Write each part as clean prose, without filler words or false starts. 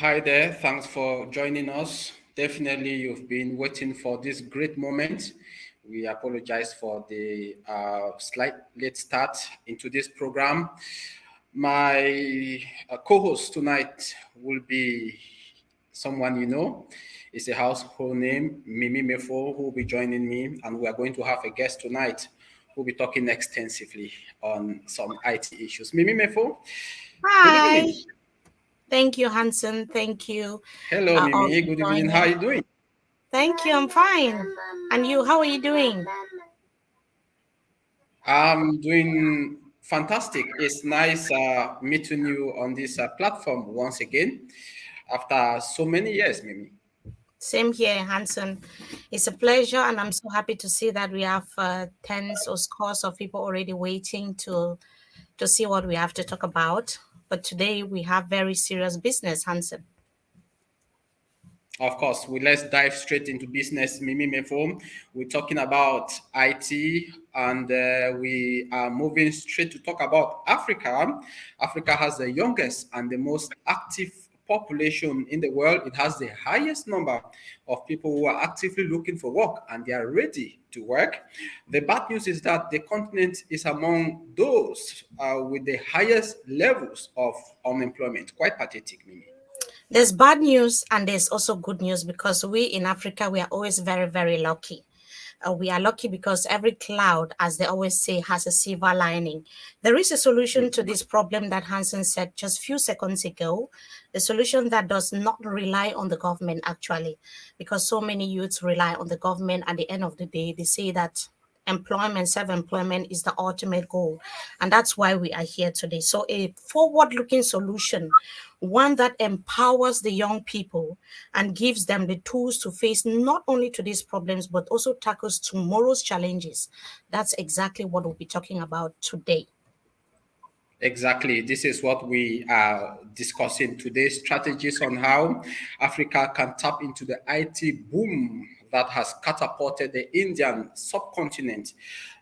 Hi there, thanks for joining us. Definitely, you've been waiting for this great moment. We apologize for the slight late start into this program. My co-host tonight will be someone you know. It's a household name, Mimi Mefo, who will be joining me, and we are going to have a guest tonight who will be talking extensively on some IT issues. Mimi Mefo, good Hi. evening. Thank you, Hanson. Thank you Hello, all Mimi. for Good evening. How are joining. you doing? Thank you. I'm fine. And you, how are you doing? I'm doing fantastic. It's nice meeting you on this platform once again after so many years, Mimi. Same here, Hanson. It's a pleasure, and I'm so happy to see that we have tens or scores of people already waiting to see what we have to talk about. But today we have very serious business, Hanson. Of course, let's dive straight into business, Mimi Mefo. We're talking about IT, and we are moving straight to talk about Africa. Africa has the youngest and the most active population in the world. It has the highest number of people who are actively looking for work and they are ready to work. The bad news is that the continent is among those with the highest levels of unemployment. Quite pathetic, Mimi. There's bad news and there's also good news because we in Africa, we are always very, very lucky. We are lucky because every cloud, as they always say, has a silver lining. There is a solution to this problem that Hansen said just few seconds ago, a solution that does not rely on the government actually, because so many youths rely on the government. At the end of the day, they say that employment, self-employment is the ultimate goal. And that's why we are here today. So a forward-looking solution, one that empowers the young people and gives them the tools to face not only today's problems, but also tackles tomorrow's challenges. That's exactly what we'll be talking about today. Exactly. This is what we are discussing today, strategies on how Africa can tap into the IT boom that has catapulted the Indian subcontinent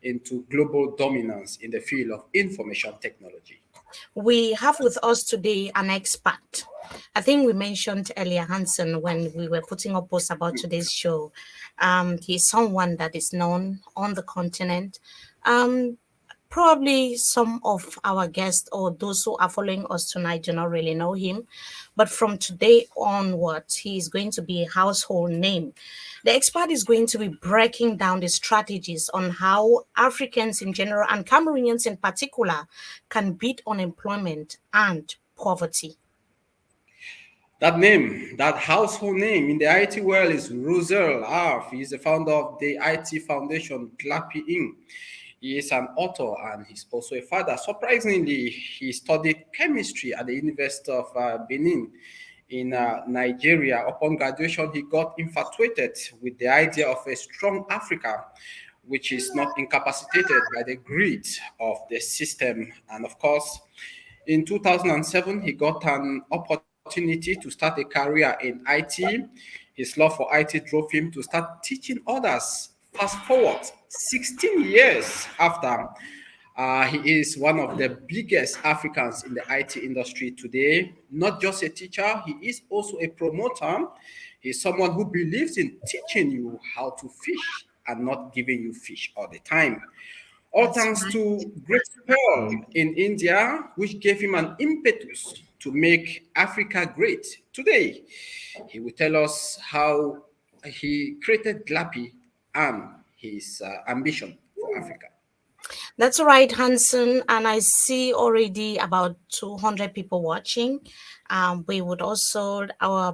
into global dominance in the field of information technology. We have with us today an expert. I think we mentioned earlier Hansen when we were putting up posts about today's show. He's someone that is known on the continent. Um, Probably some of our guests or those who are following us tonight do not really know him. But from today onwards, he is going to be a household name. The expert is going to be breaking down the strategies on how Africans in general and Cameroonians in particular can beat unemployment and poverty. That name, that household name in the IT world is Rosel Arf. He's the founder of the IT foundation Glappy A. He is an author and he's also a father. Surprisingly, he studied chemistry at the University of Benin in Nigeria. Upon graduation, he got infatuated with the idea of a strong Africa, which is not incapacitated by the greed of the system. And of course, in 2007, he got an opportunity to start a career in IT. His love for IT drove him to start teaching others. Fast forward 16 years after, he is one of the biggest Africans in the IT industry today. Not just a teacher, he is also a promoter. He's someone who believes in teaching you how to fish and not giving you fish all the time. All That's thanks right. to Great Pearl in India, which gave him an impetus to make Africa great. Today, he will tell us how he created Glappy and his ambition for Africa. That's right, Hanson. And I see already about 200 people watching. We would also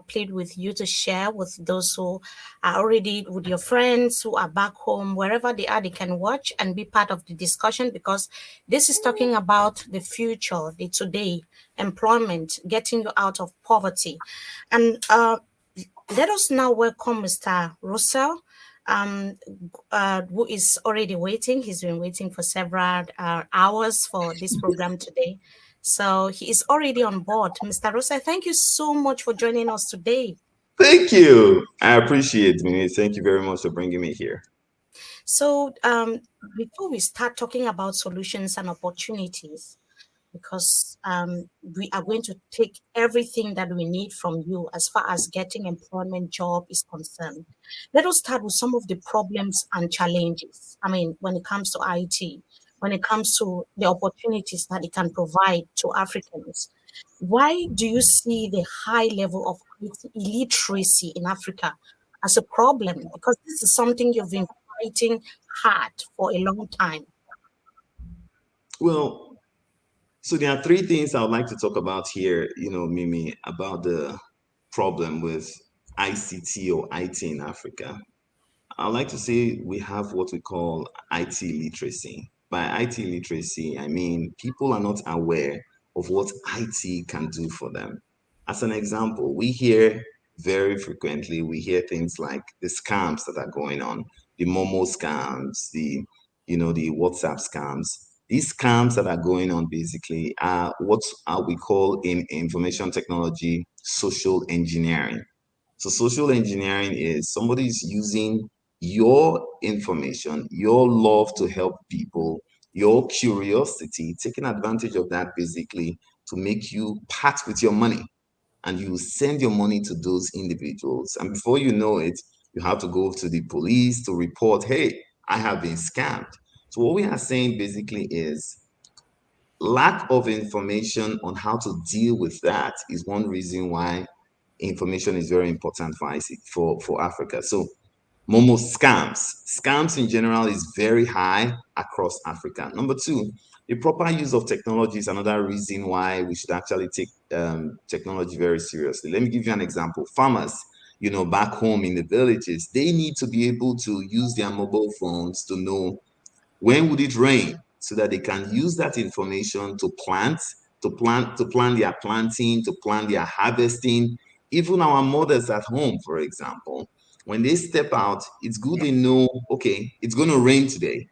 plead with you to share with those who are already with your friends who are back home, wherever they are, they can watch and be part of the discussion because this is talking about the future, the today, employment, getting you out of poverty. And let us now welcome Mr. Russell, um, who is already waiting. He's been waiting for several hours for this program today. So he is already on board. Mr. Russell, thank you so much for joining us today. Thank you. I appreciate it. Thank you very much for bringing me here. So before we start talking about solutions and opportunities, because we are going to take everything that we need from you as far as getting employment job is concerned. Let us start with some of the problems and challenges. I mean, when it comes to IT, when it comes to the opportunities that it can provide to Africans. Why do you see the high level of IT illiteracy in Africa as a problem? Because this is something you've been fighting hard for a long time. Well, so there are three things I would like to talk about here, Mimi, about the problem with ICT or IT in Africa. I like to say we have what we call IT literacy. By IT literacy, I mean people are not aware of what IT can do for them. As an example, we hear very frequently, we hear things like the scams that are going on, the Momo scams, the WhatsApp scams. These scams that are going on basically are what we call in information technology social engineering. So social engineering is somebody is using your information, your love to help people, your curiosity, taking advantage of that basically to make you part with your money. And you send your money to those individuals. And before you know it, you have to go to the police to report, hey, I have been scammed. So what we are saying basically is lack of information on how to deal with that is one reason why information is very important for IC, for Africa. So Momo scams in general is very high across Africa. Number two, the proper use of technology is another reason why we should actually take technology very seriously. Let me give you an example. Farmers, back home in the villages, they need to be able to use their mobile phones to know when would it rain so that they can use that information to plan their planting, to plan their harvesting. Even our mothers at home, for example, when they step out, it's good they know, okay, it's going to rain today.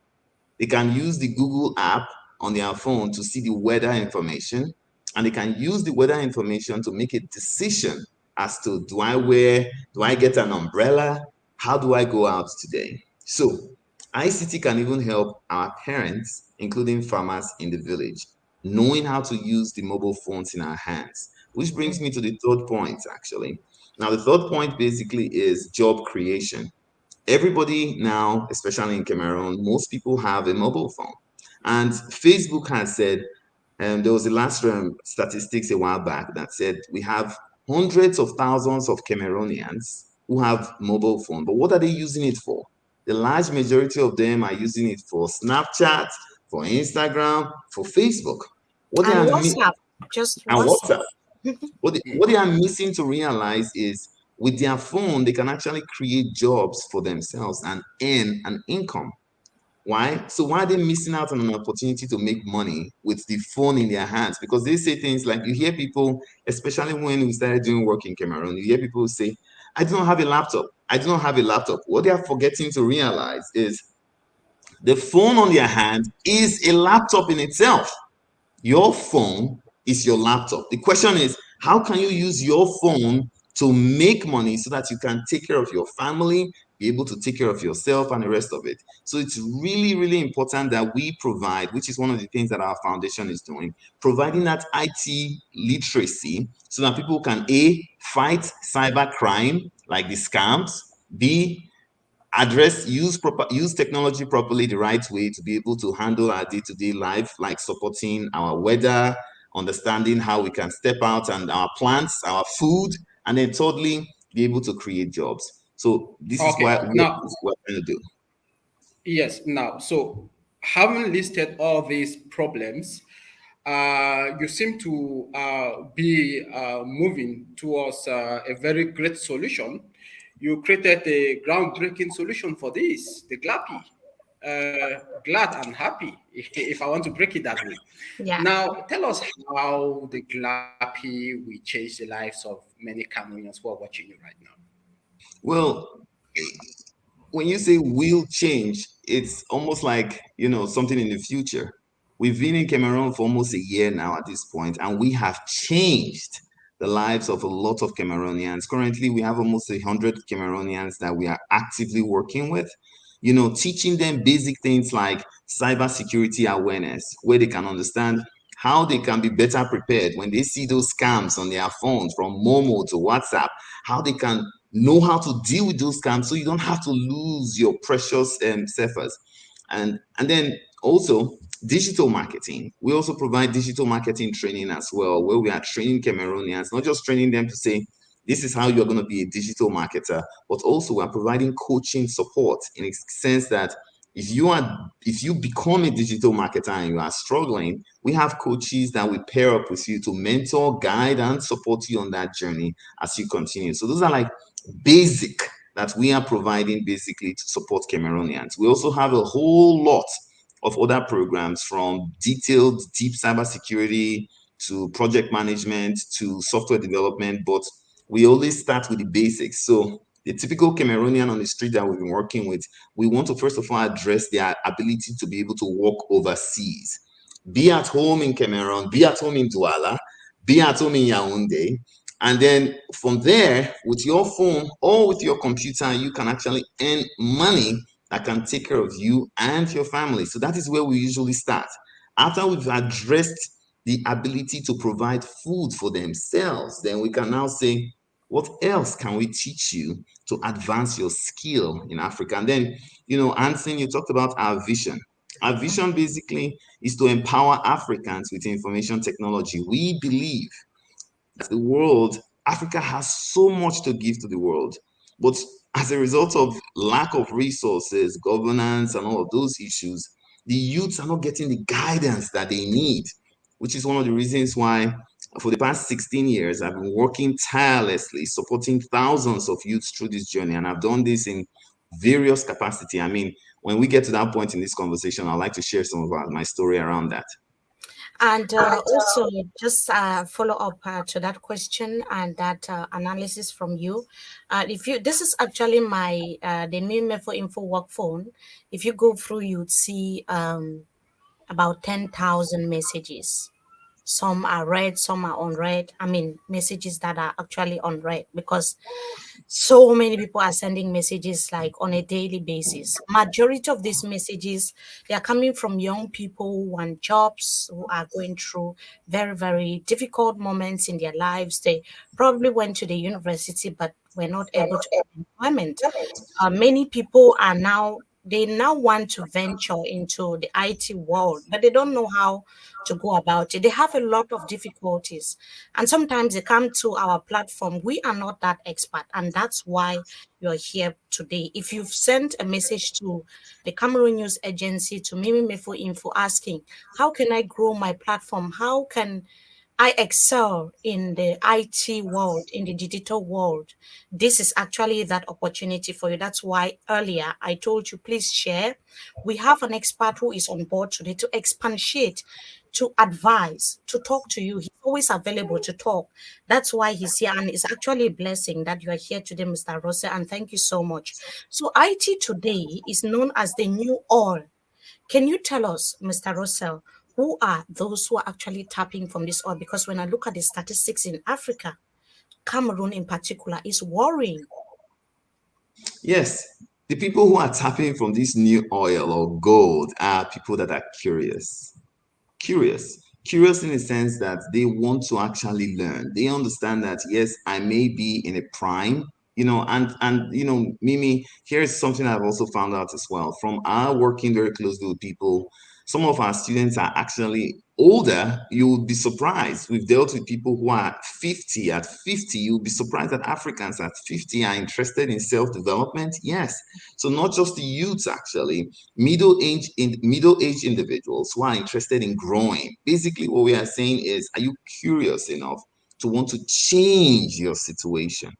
They can use the Google app on their phone to see the weather information, and they can use the weather information to make a decision as to do I get an umbrella? How do I go out today? So, ICT can even help our parents, including farmers in the village, knowing how to use the mobile phones in our hands. Which brings me to the third point, actually. Now, the third point basically is job creation. Everybody now, especially in Cameroon, most people have a mobile phone. And Facebook has said, there was a last statistics a while back that said we have hundreds of thousands of Cameroonians who have mobile phone. But what are they using it for? The large majority of them are using it for Snapchat, for Instagram, for Facebook. What they And are WhatsApp, just and WhatsApp. WhatsApp. What they are missing to realize is with their phone, they can actually create jobs for themselves and earn an income. Why? So why are they missing out on an opportunity to make money with the phone in their hands? Because they say things like you hear people, especially when we started doing work in Cameroon, you hear people say, I do not have a laptop. I do not have a laptop. What they are forgetting to realize is the phone on their hand is a laptop in itself. Your phone is your laptop. The question is, how can you use your phone to make money so that you can take care of your family, be able to take care of yourself and the rest of it? So it's really, really important that we provide, which is one of the things that our foundation is doing, providing that IT literacy so that people can A, fight cyber crime like the scams, B, use technology properly the right way to be able to handle our day-to-day life, like supporting our weather, understanding how we can step out and our plants, our food, and then thirdly be able to create jobs. So this is Okay. what Now, we're trying to do. yes. Now, so having listed all these problems, you seem to be moving towards a very great solution. You created a groundbreaking solution for this, the Glappy. Glad and happy, if I want to break it that way. Yeah. Now, tell us how the Glappy will change the lives of many Cameroonians who are watching you right now. Well, when you say will change, it's almost like, something in the future. We've been in Cameroon for almost a year now at this point, and we have changed the lives of a lot of Cameroonians. Currently, we have almost 100 Cameroonians that we are actively working with, teaching them basic things like cybersecurity awareness, where they can understand how they can be better prepared when they see those scams on their phones from Momo to WhatsApp, how they can know how to deal with those scams so you don't have to lose your precious ciphers. And then also digital marketing. We also provide digital marketing training as well, where we are training Cameroonians, not just training them to say, this is how you're going to be a digital marketer, but also we're providing coaching support in a sense that if you become a digital marketer and you are struggling, we have coaches that will pair up with you to mentor, guide, and support you on that journey as you continue. So those are like basic that we are providing basically to support Cameroonians. We also have a whole lot of other programs from detailed deep cybersecurity to project management to software development, but we always start with the basics. So the typical Cameroonian on the street that we've been working with, we want to first of all address their ability to be able to work overseas, be at home in Cameroon, be at home in Douala, be at home in Yaoundé. And then from there, with your phone or with your computer, you can actually earn money that can take care of you and your family. So that is where we usually start. After we've addressed the ability to provide food for themselves, then we can now say, what else can we teach you to advance your skill in Africa? And then, Hanson, you talked about our vision. Our vision basically is to empower Africans with information technology. We believe the world, Africa has so much to give to the world. But as a result of lack of resources, governance, and all of those issues, the youths are not getting the guidance that they need, which is one of the reasons why for the past 16 years, I've been working tirelessly, supporting thousands of youths through this journey. And I've done this in various capacity. I mean, when we get to that point in this conversation, I'd like to share some of my story around that. And also, just follow up to that question and that analysis from you. If you, this is actually my the new Mefo info work phone. If you go through, you'd see about 10,000 messages. Some are read, some are unread. I mean, messages that are actually unread because so many people are sending messages like on a daily basis. Majority of these messages, they are coming from young people who want jobs, who are going through very, very difficult moments in their lives. They probably went to the university but were not able to get employment. Many people are now, they now want to venture into the IT world, but they don't know how to go about it. They have a lot of difficulties, and sometimes they come to our platform. We are not that expert, and that's why you're here today. If you've sent a message to the Cameroon News Agency, to Mimi Mefo Info, asking how can I grow my platform, how can I excel in the IT world, in the digital world, this is actually that opportunity for you. That's why earlier I told you, please share. We have an expert who is on board today to expatiate, to advise, to talk to you. He's always available to talk. That's why he's here. And it's actually a blessing that you are here today, Mr. Rose. And thank you so much. So IT today is known as the new oil. Can you tell us, Mr. Russell, who are those who are actually tapping from this oil? Because when I look at the statistics in Africa, Cameroon in particular is worrying. Yes, the people who are tapping from this new oil or gold are people that are curious in the sense that they want to actually learn. They understand that yes, I may be in a prime, Mimi, here's something I've also found out as well from our working very closely with people. Some of our students are actually older. You would be surprised. We've dealt with people who are 50. At 50, you'll be surprised that Africans at 50 are interested in self-development. Yes. So not just the youths, actually, middle-aged individuals who are interested in growing. Basically, what we are saying is, are you curious enough to want to change your situation?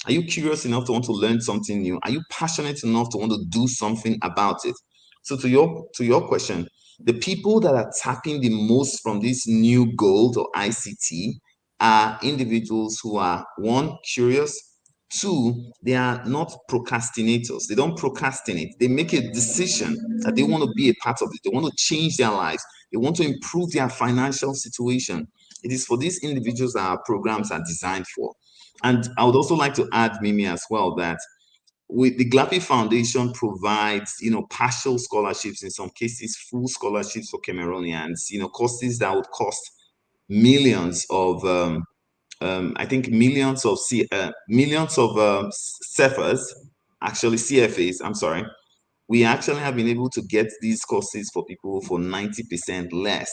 Are you curious enough to want to learn something new? Are you passionate enough to want to do something about it? So to your question, the people that are tapping the most from this new gold or ICT are individuals who are one, curious, two, they are not procrastinators. They don't procrastinate. They make a decision that they want to be a part of it. They want to change their lives. They want to improve their financial situation. It is for these individuals that our programs are designed for. And I would also like to add, Mimi, as well, that with the Glappy Foundation provides, partial scholarships, in some cases, full scholarships for Cameroonians, courses that would cost millions of, I think millions of CFAs, actually CFAs, I'm sorry. We actually have been able to get these courses for people for 90% less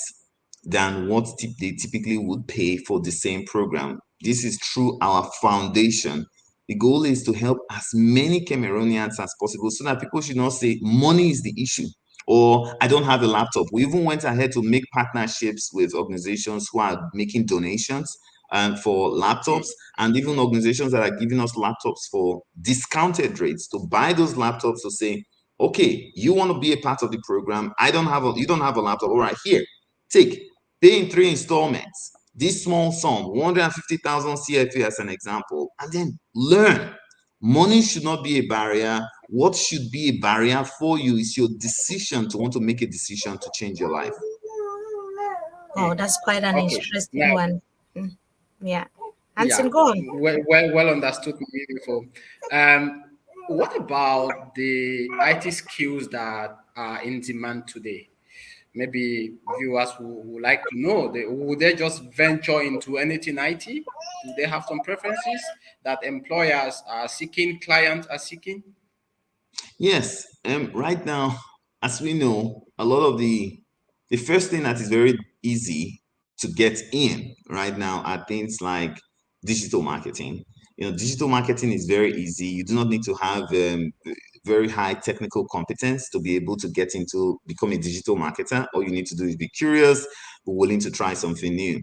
than what they typically would pay for the same program. This is through our foundation. The goal is to help as many Cameroonians as possible so that people should not say money is the issue or I don't have a laptop. We even went ahead to make partnerships with organizations who are making donations for laptops, and even organizations that are giving us laptops for discounted rates to buy those laptops to say, okay, you want to be a part of the program. You don't have a laptop. All right, here, take, pay in 3 installments. This small sum, 150,000 CFA as an example, and then learn. Money should not be a barrier. What should be a barrier for you is your decision to want to make a decision to change your life. Oh, that's quite an Okay. interesting Now, one. Mm, yeah. yeah, Hanson, go on. well understood, Mefo. What about the IT skills that are in demand today? Maybe viewers who would like to know, would they just venture into anything IT? Do they have some preferences that employers are seeking, clients are seeking? Yes, right now, as we know, a lot of the first thing that is very easy to get in right now are things like digital marketing. Digital marketing is very easy. You do not need to have very high technical competence to be able to get into become a digital marketer. All you need to do is be curious, but willing to try something new.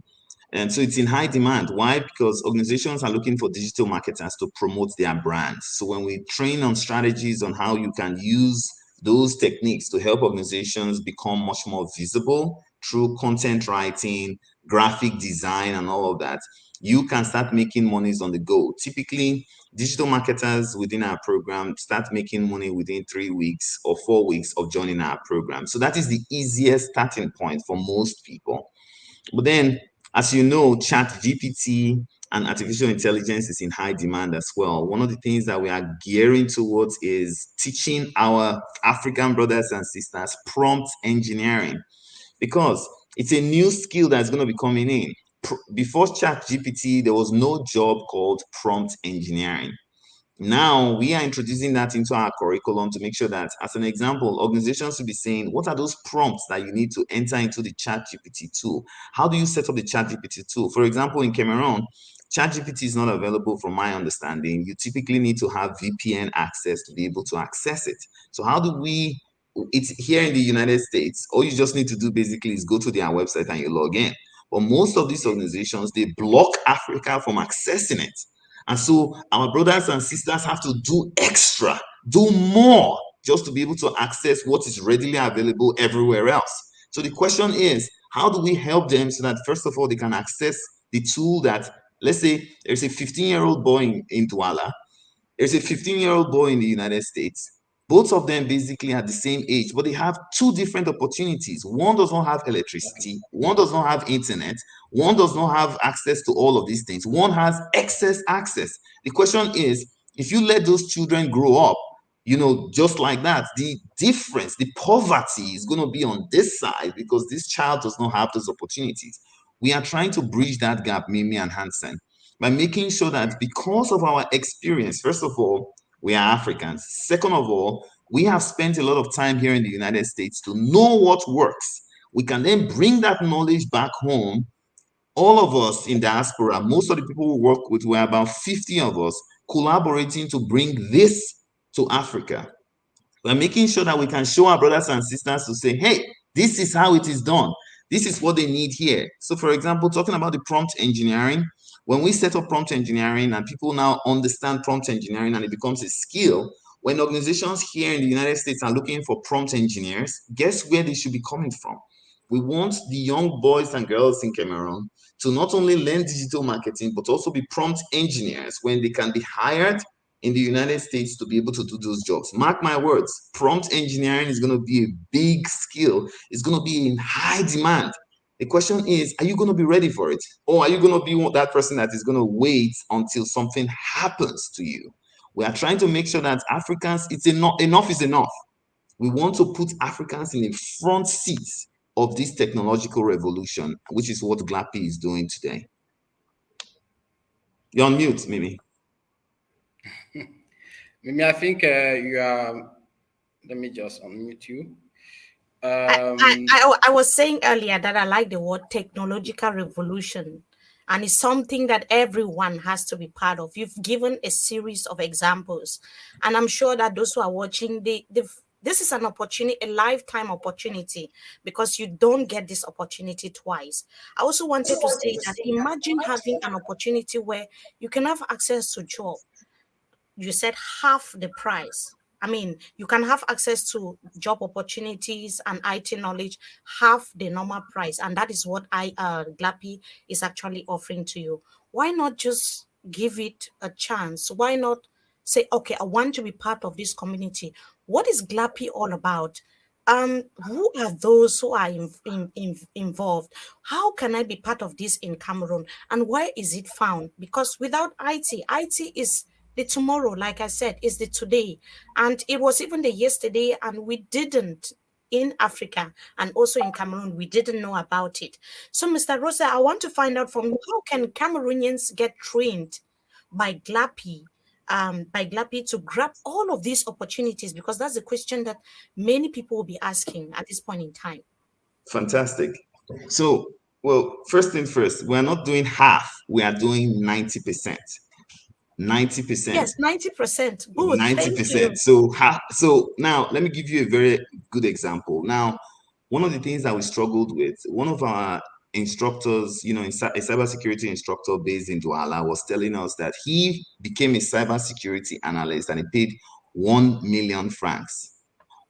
And so it's in high demand. Why? Because organizations are looking for digital marketers to promote their brands. So when we train on strategies on how you can use those techniques to help organizations become much more visible through content writing, graphic design, and all of that, you can start making monies on the go. Typically, digital marketers within our program start making money within 3 weeks or 4 weeks of joining our program. So that is the easiest starting point for most people. But then, as you know, Chat GPT and artificial intelligence is in high demand as well. One of the things that we are gearing towards is teaching our African brothers and sisters prompt engineering, because it's a new skill that's going to be coming in. Before Chat GPT, there was no job called prompt engineering. Now we are introducing that into our curriculum to make sure that, as an example, organizations should be saying, what are those prompts that you need to enter into the ChatGPT tool? How do you set up the ChatGPT tool? For example, in Cameroon, ChatGPT is not available from my understanding. You typically need to have VPN access to be able to access it. So how do we, it's here in the United States, all you just need to do basically is go to their website and you log in. But most of these organizations, they block Africa from accessing it. And so our brothers and sisters have to do extra, do more just to be able to access what is readily available everywhere else. So the question is, how do we help them so that, first of all, they can access the tool that, let's say, there's a 15-year-old boy in Douala, there's a 15-year-old boy in the United States. Both of them basically are the same age, but they have two different opportunities. One does not have electricity, one does not have internet, one does not have access to all of these things. One has excess access. The question is, if you let those children grow up, just like that, the difference, the poverty is going to be on this side because this child does not have those opportunities. We are trying to bridge that gap, Mimi and Hansen, by making sure that because of our experience, first of all, we are Africans. Second of all, we have spent a lot of time here in the United States to know what works. We can then bring that knowledge back home. All of us in diaspora, most of the people we work with, we're about 50 of us collaborating to bring this to Africa. We're making sure that we can show our brothers and sisters to say, hey, this is how it is done. This is what they need here. So, for example, talking about the prompt engineering, when we set up prompt engineering and people now understand prompt engineering and it becomes a skill, when organizations here in the United States are looking for prompt engineers, guess where they should be coming from? We want the young boys and girls in Cameroon to not only learn digital marketing, but also be prompt engineers when they can be hired in the United States to be able to do those jobs. Mark my words, prompt engineering is going to be a big skill. It's going to be in high demand. The question is, are you going to be ready for it? Or are you going to be that person that is going to wait until something happens to you? We are trying to make sure that Africans, it's enough is enough. We want to put Africans in the front seat of this technological revolution, which is what Glappy is doing today. You're on mute, Mimi. Mimi, I think you are. Let me just unmute you. I, I, Um, I was saying earlier that I like the word technological revolution, and it's something that everyone has to be part of. You've given a series of examples, and I'm sure that those who are watching, this is an opportunity, a lifetime opportunity, because you don't get this opportunity twice. I also wanted to say that imagine having an opportunity where you can have access to job. You said half the price. I mean, you can have access to job opportunities and IT knowledge half the normal price, and that is what Glappy is actually offering to you. Why not just give it a chance? Why not say, okay, I want to be part of this community? What is Glappy all about? Who are those who are involved? How can I be part of this in Cameroon? And where is it found? Because without IT is the tomorrow, like I said, is the today. And it was even the yesterday, and we didn't in Africa and also in Cameroon, we didn't know about it. So, Mr. Rosa, I want to find out from you, how can Cameroonians get trained by Glappy to grab all of these opportunities? Because that's the question that many people will be asking at this point in time. Fantastic. So, well, first thing first, we're not doing half, we are doing 90%. 90%. Yes, 90%. Good. Thank 90%. you. So now let me give you a very good example. Now, one of the things that we struggled with, one of our instructors, a cybersecurity instructor based in Douala, was telling us that he became a cybersecurity analyst and he paid 1 million francs.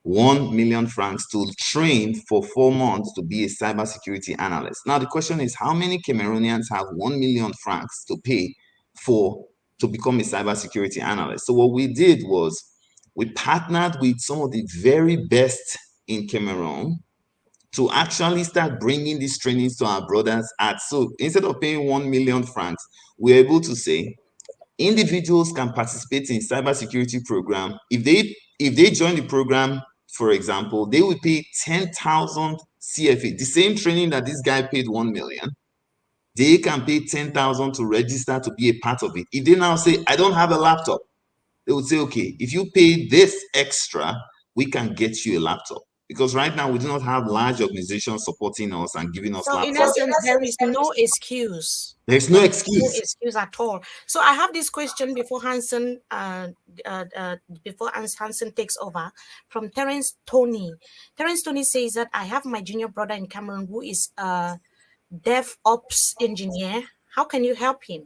1 million francs to train for 4 months to be a cybersecurity analyst. Now, the question is, how many Cameroonians have 1 million francs to pay for to become a cybersecurity analyst? So, what we did was we partnered with some of the very best in Cameroon to actually start bringing these trainings to our brothers at. So, instead of paying 1 million francs, we're able to say, individuals can participate in cybersecurity program. If they join the program, for example, they will pay 10,000 CFA, the same training that this guy paid 1 million. They can pay 10,000 to register to be a part of it. If they now say, I don't have a laptop, they would say, okay, if you pay this extra, we can get you a laptop. Because right now we do not have large organizations supporting us and giving us So in laptops. essence, there is no excuse. There's no There is no excuse. excuse at all. So I have this question before Hanson takes over, from Terence Tony. Terence Tony says that I have my junior brother in Cameroon who is a DevOps engineer. How can you help him?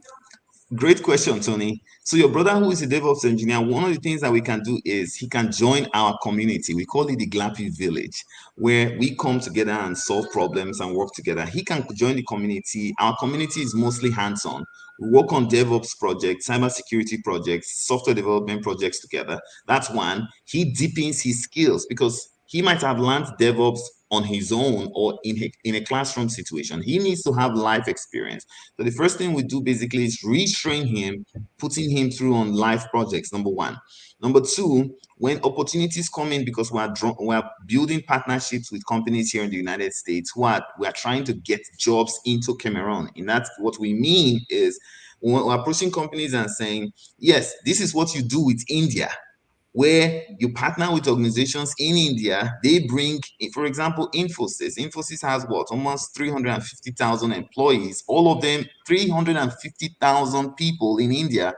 Great question, Tony. So your brother who is a DevOps engineer, one of the things that we can do is he can join our community. We call it the Glappy Village, where we come together and solve problems and work together. He can join the community. Our community is mostly hands-on. We work on DevOps projects, cybersecurity projects, software development projects together. That's one. He deepens his skills because he might have learned DevOps on his own or in a classroom situation. He needs to have life experience. So the first thing we do basically is retrain him, putting him through on live projects, number one. Number two, when opportunities come in, because we're building partnerships with companies here in the United States we are trying to get jobs into Cameroon. And that's what we mean is we're approaching companies and saying, yes, this is what you do with India, where you partner with organizations in India. They bring, for example, Infosys. Infosys has what, almost 350,000 employees. All of them, 350,000 people in India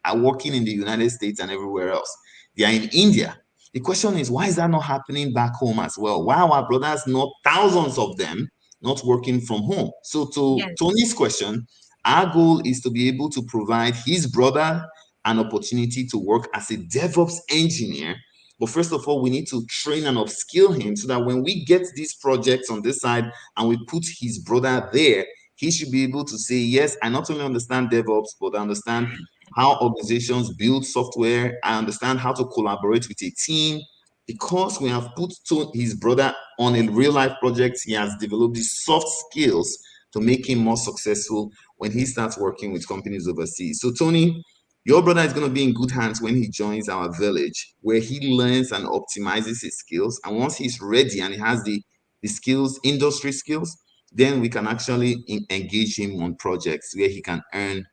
are working in the United States and everywhere else. They are in India. The question is, why is that not happening back home as well? Why are our brothers, not thousands of them, not working from home? So to Yes. Tony's question, our goal is to be able to provide his brother an opportunity to work as a DevOps engineer. But first of all, we need to train and upskill him so that when we get these projects on this side and we put his brother there, he should be able to say, yes, I not only understand DevOps, but I understand how organizations build software. I understand how to collaborate with a team. Because we have put his brother on a real life project, he has developed these soft skills to make him more successful when he starts working with companies overseas. So, Tony, Your brother is going to be in good hands when he joins our village, where he learns and optimizes his skills. And once he's ready and he has the skills, industry skills, then we can actually engage him on projects where he can earn,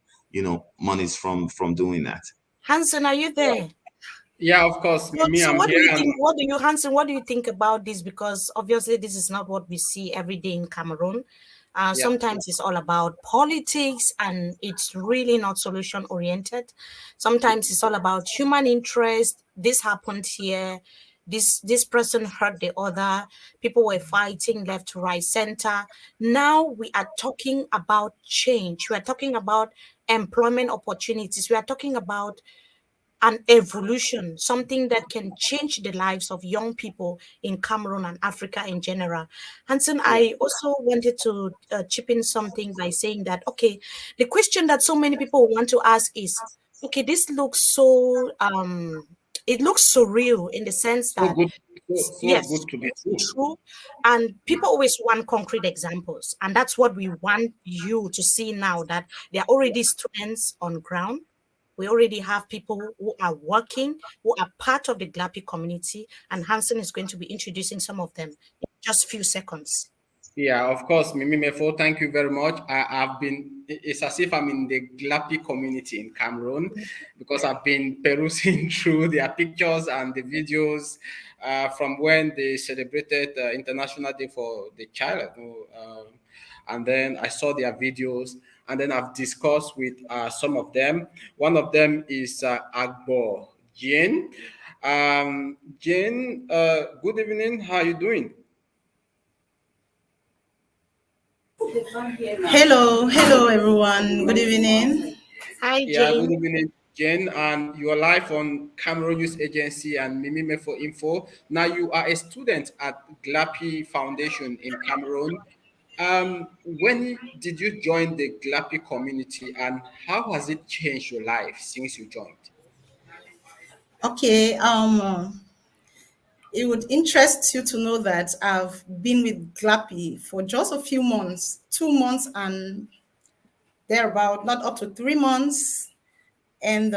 monies from doing that. Hanson, are you there? Yeah, of course. So, Me, so I'm what do here, you and think? What do you, Hanson? What do you think about this? Because obviously, this is not what we see every day in Cameroon. yeah, Sometimes it's all about politics, and it's really not solution oriented. Sometimes it's all about human interest. This happened here. This person hurt the other. People were fighting left, right, center. Now we are talking about change. We are talking about employment opportunities. We are talking about an evolution, something that can change the lives of young people in Cameroon and Africa in general. Hanson, yeah. I also wanted to chip in something by saying that, okay, the question that so many people want to ask is, okay, this looks so, it looks surreal in the sense So that, good, so yes, good to be true. true. And people always want concrete examples. And that's what we want you to see now, that there are already students on ground. We already have people who are working, who are part of the Glappy community, and Hanson is going to be introducing some of them in just few seconds. Yeah, of course, Mimi Mefo, thank you very much. I've been, it's as if I'm in the Glappy community in Cameroon because I've been perusing through their pictures and the videos from when they celebrated International Day for the Child. And then I saw their videos, and then I've discussed with some of them. One of them is Agbo Jane. Jane, good evening. How are you doing? Hello everyone. Good evening. Hi, Yeah, good Jane. evening, Jen. And you're live on Cameroon News Agency and Mimi Mefo Info. Now, you are a student at Glappy Foundation in Cameroon. When did you join the Glappy community, and how has it changed your life since you joined? Okay, it would interest you to know that I've been with Glappy for just a few months, 2 months and thereabout, not up to 3 months. And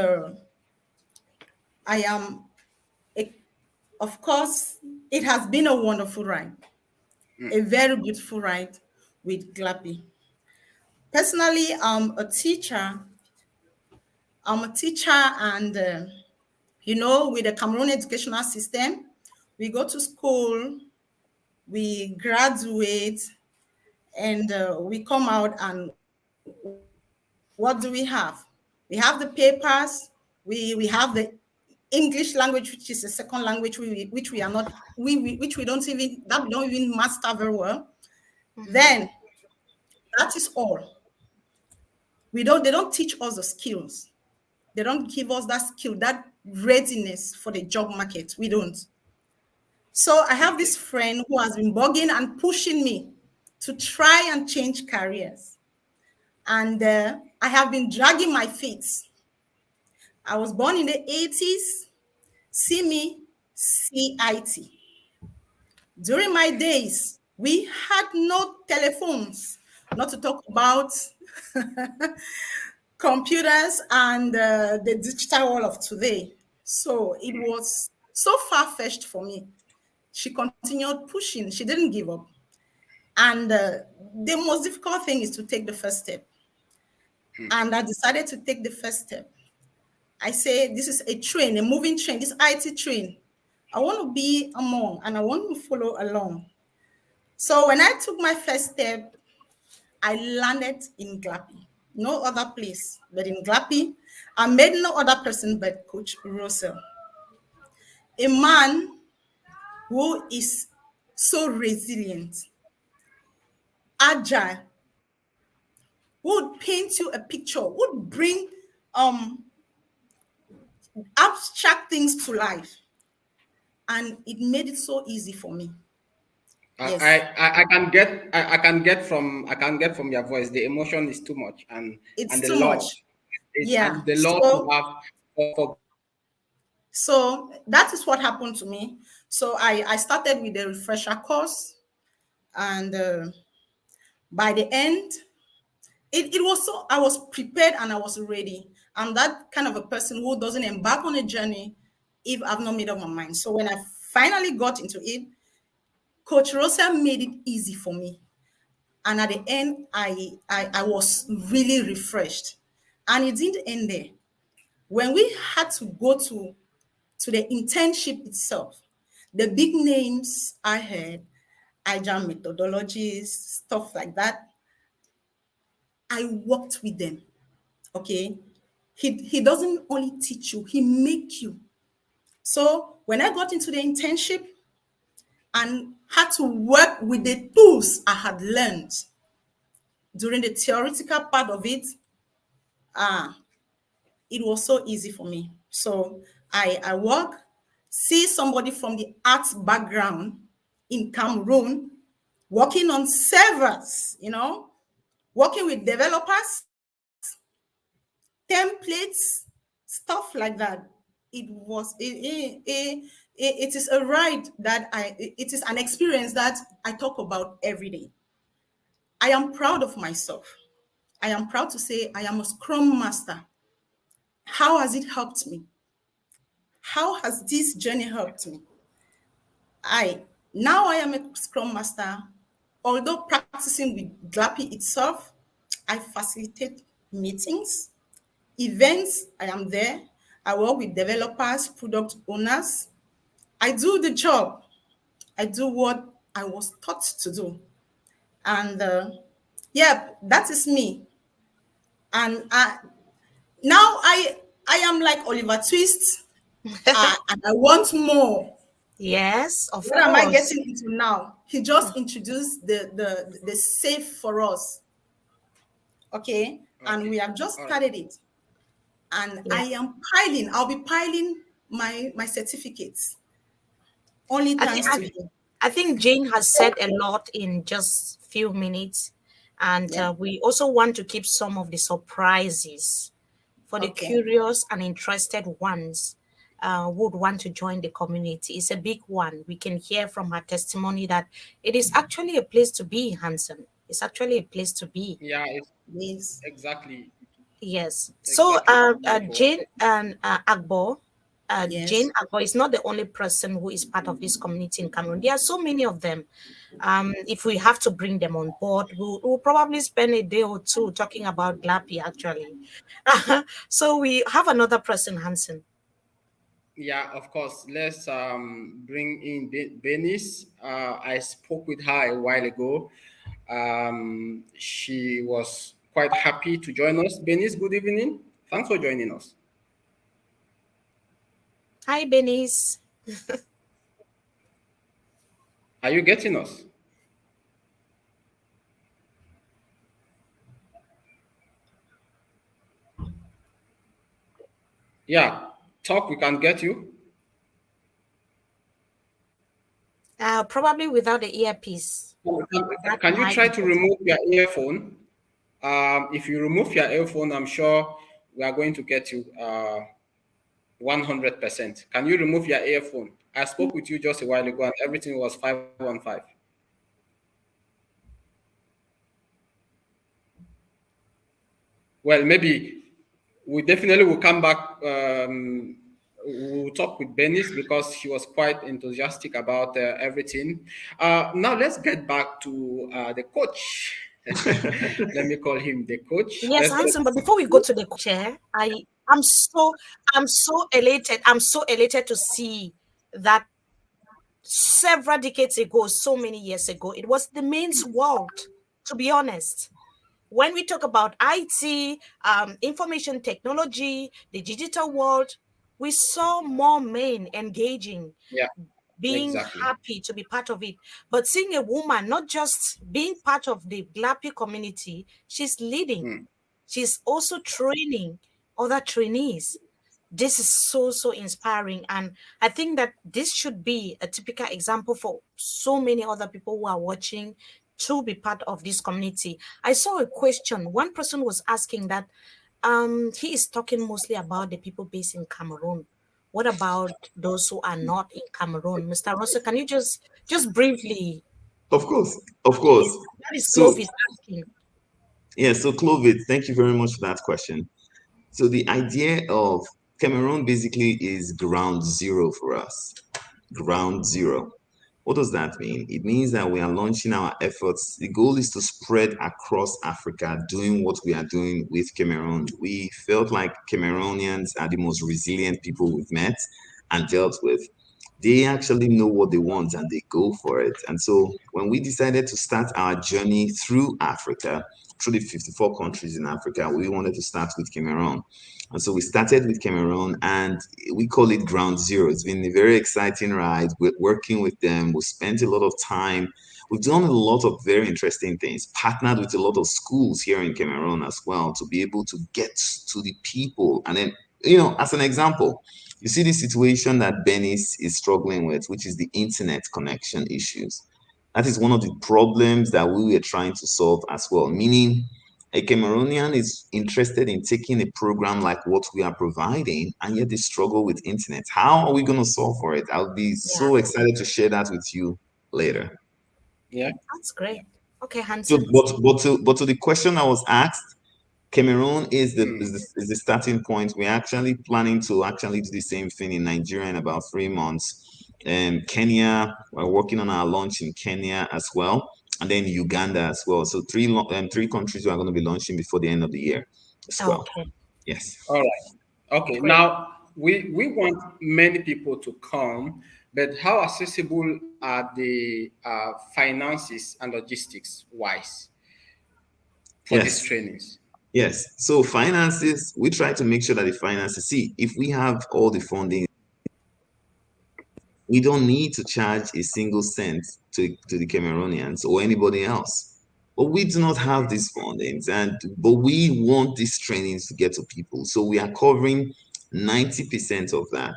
I am, a, of course, it has been a wonderful ride, a very beautiful ride with Glappy. Personally, I'm a teacher, and with the Cameroon educational system, we go to school, we graduate, and we come out, and what do we have? We have the papers, we have the English language, which is a second language, which we are not, which we don't even, that we don't even master very well. Then that is all. They don't teach us the skills. They don't give us that skill, that readiness for the job market. We don't. So I have Okay. this friend who has been bugging and pushing me to try and change careers. And I have been dragging my feet. I was born in the 80s. See me, CIT. During my days, we had no telephones, not to talk about computers and the digital world of today. So it was so far-fetched for me. She continued pushing. She didn't give up. And the most difficult thing is to take the first step. And I decided to take the first step. I say, this is a train, a moving train, this IT train. I want to be among and I want to follow along. So when I took my first step, I landed in Glappy. No other place but in Glappy. I met no other person but Coach Russell, a man who is so resilient, agile, would paint you a picture, would bring um, abstract things to life. And it made it so easy for me. Yes, I can get from your voice, the emotion is too much, and it's the too love, much. Yeah. and the love you So have for so that is what happened to me. So I started with the refresher course, and by the end, it was so I was prepared and I was ready. I'm that kind of a person who doesn't embark on a journey if I've not made up my mind. So when I finally got into it, Coach Rosa made it easy for me. And at the end, I was really refreshed. And it didn't end there. When we had to go to the internship itself, the big names I heard, agile methodologies, stuff like that, I worked with them. Okay. He doesn't only teach you, he make you. So when I got into the internship and had to work with the tools I had learned during the theoretical part of it, it was so easy for me. So I work, see somebody from the arts background in Cameroon working on servers, working with developers, templates, stuff like that. It is a ride that it is an experience that I talk about every day. I am proud of myself. I am proud to say I am a Scrum Master. How has it helped me? How has this journey helped me? Now I am a Scrum Master. Although practicing with Glappy itself, I facilitate meetings, events. I am there. I work with developers, product owners. I do the job. I do what I was taught to do. And yeah, that is me. And now I am like Oliver Twist, and I want more. Yes, of What am I course. getting into now? He just introduced the safe for us. Okay. And we have just All right. started it. And Yeah. I'll be piling my certificates. Only I think thanks I, to him. I think Jane has said a lot in just few minutes, and Yeah. we also want to keep some of the surprises for the Okay. curious and interested ones who would want to join the community. It's a big one. We can hear from her testimony that it is actually a place to be, Hanson. It's actually a place to be. Yeah, it's Yes. exactly Yes. So, exactly Mefo. Jane and Agbo, Jane Yes. Agbo is not the only person who is part of this community in Cameroon. There are so many of them. If we have to bring them on board, we'll probably spend a day or two talking about Glappy, actually. So we have another person, Hanson. Yeah, of course. Let's bring in Benis. I spoke with her a while ago. She was quite happy to join us. Benis, good evening. Thanks for joining us. Hi, Benis. Are you getting us? Yeah, talk. We can get you. Probably without the earpiece. That Can you might try be to better. remove your earphone? If you remove your earphone, I'm sure we are going to get you 100%. Can you remove your earphone? I spoke with you just a while ago and everything was 515. Well, maybe we definitely will come back. We'll talk with Benis because he was quite enthusiastic about everything. Now let's get back to the coach. Let me call him the coach. Yes, Let's get. Hanson. But before we go to the chair, I'm so elated. I'm so elated to see that several decades ago, so many years ago, it was the men's world. To be honest, when we talk about IT, information technology, the digital world, we saw more men engaging, Yeah, being exactly. happy to be part of it. But seeing a woman not just being part of the Glappy community, she's leading. Hmm. She's also training other trainees. This is so inspiring, and I think that this should be a typical example for so many other people who are watching to be part of this community. I saw a question. One person was asking that he is talking mostly about the people based in Cameroon. What about those who are not in Cameroon? Mr. Russell, can you just briefly? Of course, of course. Yes, that is So Clovis asking. yeah, so Clovis, thank you very much for that question. So the idea of Cameroon basically is ground zero for us. Ground zero. What does that mean? It means that we are launching our efforts. The goal is to spread across Africa, doing what we are doing with Cameroon. We felt like Cameroonians are the most resilient people we've met and dealt with. They actually know what they want and they go for it. And so when we decided to start our journey through Africa, through the 54 countries in Africa, we wanted to start with Cameroon. And so we started with Cameroon and we call it ground zero. It's been a very exciting ride. We're working with them. We spent a lot of time. We've done a lot of very interesting things, partnered with a lot of schools here in Cameroon as well to be able to get to the people. And then, as an example, you see the situation that Benis is struggling with, which is the internet connection issues. That is one of the problems that we were trying to solve as well, meaning a Cameroonian is interested in taking a program like what we are providing, and yet they struggle with internet. How are we going to solve for it? I'll be Yeah, so excited to share that with you later. Yeah. that's great. Okay, So, Hanson. but to the question I was asked, Cameroon is the, is Mm. the is the starting point. We're actually planning to actually do the same thing in Nigeria in about 3 months. Kenya, we're working on our launch in Kenya as well, and then Uganda as well. So three countries we are going to be launching before the end of the year as well. Okay, Yes. All right. Okay. great. Now we want many people to come, but how accessible are the finances and logistics wise for these Yes. trainings? Yes. So finances, we try to make sure that the finances, see, if we have all the funding, we don't need to charge a single cent to the Cameroonians or anybody else. But we do not have these fundings, but we want these trainings to get to people. So we are covering 90% of that,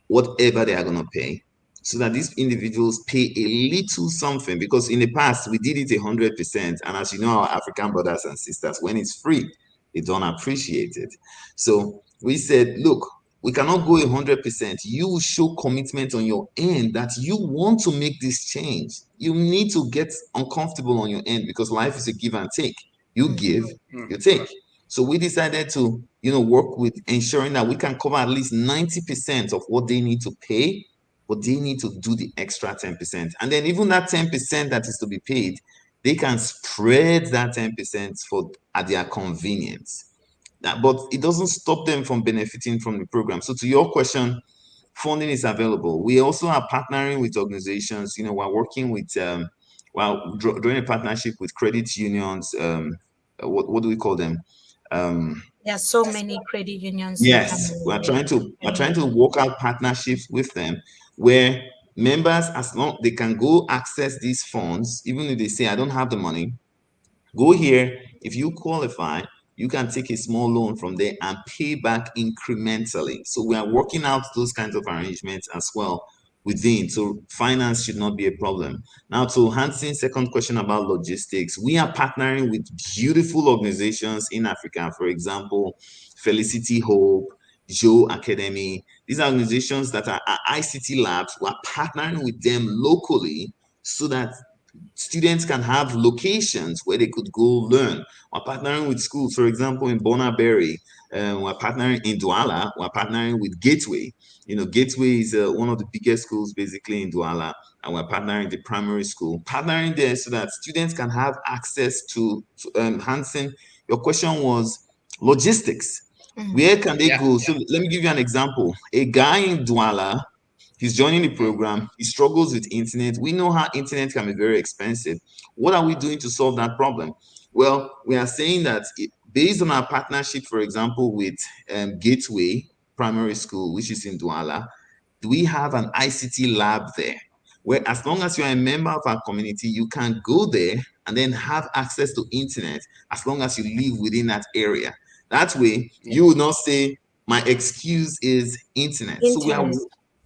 whatever they are going to pay, so that these individuals pay a little something. Because in the past, we did it 100%. And as you know, our African brothers and sisters, when it's free, they don't appreciate it. So we said, look, we cannot go 100%. You show commitment on your end that you want to make this change. You need to get uncomfortable on your end because life is a give and take. You give, you take. So we decided to, work with ensuring that we can cover at least 90% of what they need to pay, but they need to do the extra 10%. And then even that 10% that is to be paid, they can spread that 10% for at their convenience. But it doesn't stop them from benefiting from the program. So to your question, funding is available. We also are partnering with organizations. We're working with doing a partnership with credit unions. What do we call them? Um, There are so many credit unions in yes, Cameroon. we're Yeah. trying to we're trying Mhm. to work out partnerships with them where members, as long they can go access these funds, even if they say I don't have the money, go here. If you qualify, you can take a small loan from there and pay back incrementally. So we are working out those kinds of arrangements as well within. So finance should not be a problem. Now, to Hanson's second question about logistics, we are partnering with beautiful organizations in Africa. For example, Felicity Hope, Joe Academy. These are organizations that are ICT labs. We are partnering with them locally so that students can have locations where they could go learn. We're partnering with schools, for example, in Bonaberry. We're partnering in Douala. We're partnering with Gateway. Gateway is one of the biggest schools basically in Douala, and we're partnering the primary school, partnering there so that students can have access to Hanson. Your question was logistics. Mhm. Where can they Yeah. go? So let me give you an example. A guy in Douala, he's joining the program. He struggles with internet. We know how internet can be very expensive. What are we doing to solve that problem? Well, we are saying that based on our partnership, for example, with Gateway Primary School, which is in Douala, we have an ICT lab there where as long as you're a member of our community, you can go there and then have access to internet as long as you live within that area. That way, Yeah. you will not say, my excuse is internet. So Internet.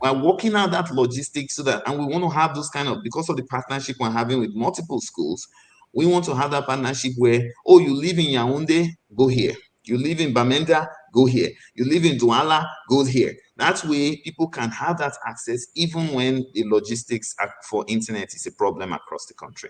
we're working out that logistics so that, and we want to have those kind of, because of the partnership we're having with multiple schools, we want to have that partnership where, oh, you live in Yaoundé, go here. You live in Bamenda, go here. You live in Douala, go here. That way, people can have that access even when the logistics for internet is a problem across the country.